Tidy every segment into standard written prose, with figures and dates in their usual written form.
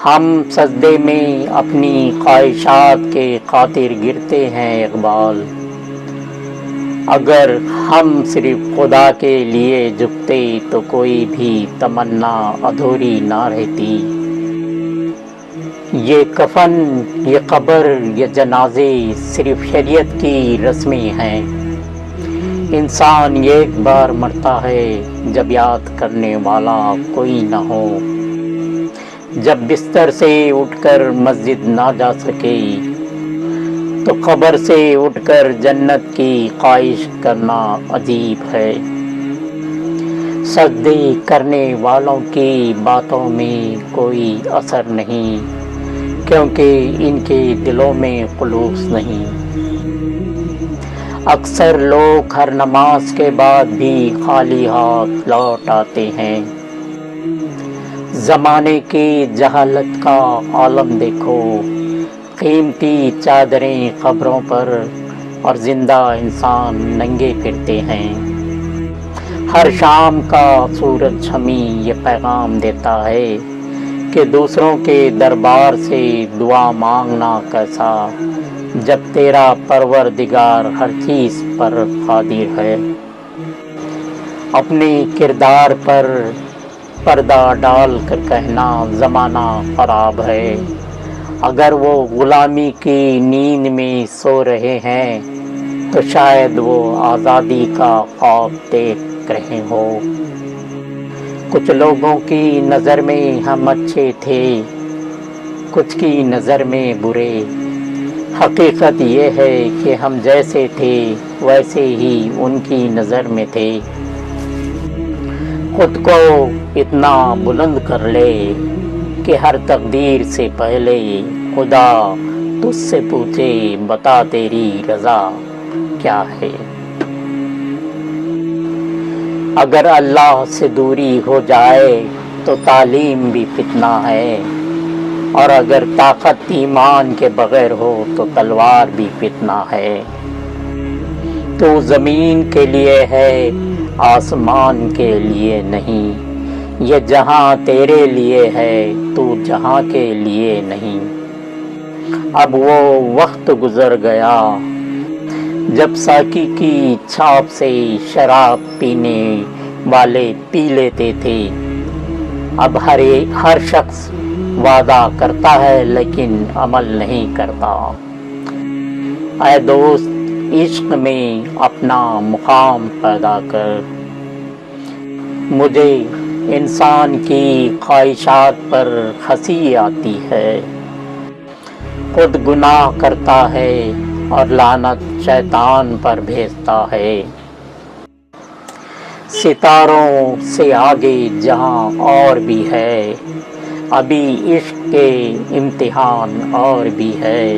ہم سجدے میں اپنی خواہشات کے خاطر گرتے ہیں اقبال، اگر ہم صرف خدا کے لیے جھکتے تو کوئی بھی تمنا ادھوری نہ رہتی۔ یہ کفن، یہ قبر، یہ جنازے صرف شریعت کی رسمیں ہیں۔ انسان ایک بار مرتا ہے جب یاد کرنے والا کوئی نہ ہو، جب بستر سے اٹھ کر مسجد نہ جا سکے تو قبر سے اٹھ کر جنت کی خواہش کرنا عجیب ہے۔ سجدے کرنے والوں کی باتوں میں کوئی اثر نہیں، کیونکہ ان کے دلوں میں خلوص نہیں۔ اکثر لوگ ہر نماز کے بعد بھی خالی ہاتھ لوٹ آتے ہیں۔ زمانے کی جہالت کا عالم دیکھو، قیمتی چادریں قبروں پر اور زندہ انسان ننگے پھرتے ہیں۔ ہر شام کا سورج ہمیں یہ پیغام دیتا ہے کہ دوسروں کے دربار سے دعا مانگنا کیسا، جب تیرا پروردگار ہر چیز پر قادر ہے۔ اپنے کردار پر پردہ ڈال کر کہنا زمانہ خراب ہے، اگر وہ غلامی کی نیند میں سو رہے ہیں تو شاید وہ آزادی کا خواب دیکھ رہے ہوں۔ کچھ لوگوں کی نظر میں ہم اچھے تھے، کچھ کی نظر میں برے۔ حقیقت یہ ہے کہ ہم جیسے تھے ویسے ہی ان کی نظر میں تھے۔ خود کو اتنا بلند کر لے کہ ہر تقدیر سے پہلے خدا تجھ سے پوچھے بتا تیری رضا کیا ہے۔ اگر اللہ سے دوری ہو جائے تو تعلیم بھی فتنہ ہے، اور اگر طاقت ایمان کے بغیر ہو تو تلوار بھی فتنہ ہے۔ تو زمین کے لیے ہے، آسمان کے لیے نہیں، یہ جہاں تیرے لیے ہے، تو جہاں کے لیے نہیں۔ اب وہ وقت گزر گیا جب ساقی کی چھاپ سے شراب پینے والے پی لیتے تھے۔ اب ہر شخص وعدہ کرتا ہے لیکن عمل نہیں کرتا۔ اے دوست، عشق میں اپنا مقام پیدا کر۔ مجھے انسان کی خواہشات پر ہنسی آتی ہے، خود گناہ کرتا ہے اور لعنت شیطان پر بھیجتا ہے۔ ستاروں سے آگے جہاں اور بھی ہے، ابھی عشق کے امتحان اور بھی ہے۔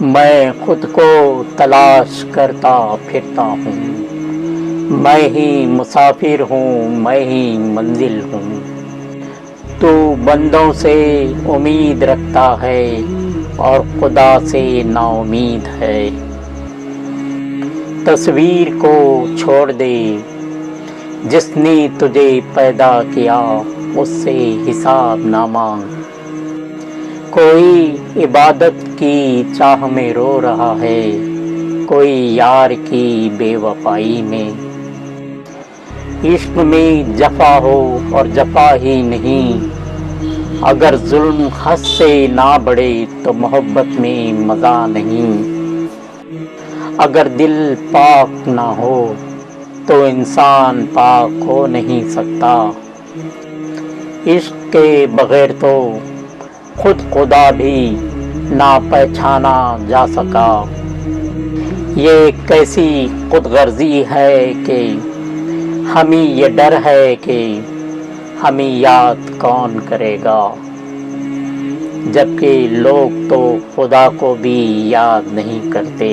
میں خود کو تلاش کرتا پھرتا ہوں، میں ہی مسافر ہوں، میں ہی منزل ہوں۔ تو بندوں سے امید رکھتا ہے اور خدا سے نا امید ہے۔ تصویر کو چھوڑ دے، جس نے تجھے پیدا کیا اس سے حساب نہ مانگ۔ کوئی عبادت کی چاہ میں رو رہا ہے، کوئی یار کی بے وفائی میں۔ عشق میں جفا ہو اور جفا ہی نہیں، اگر ظلم حد سے نہ بڑھے تو محبت میں مزہ نہیں۔ اگر دل پاک نہ ہو تو انسان پاک ہو نہیں سکتا۔ عشق کے بغیر تو خود خدا بھی نہ پہچانا جا سکا۔ یہ کیسی خود غرضی ہے کہ ہمیں یہ ڈر ہے کہ ہمیں یاد کون کرے گا، جبکہ لوگ تو خدا کو بھی یاد نہیں کرتے۔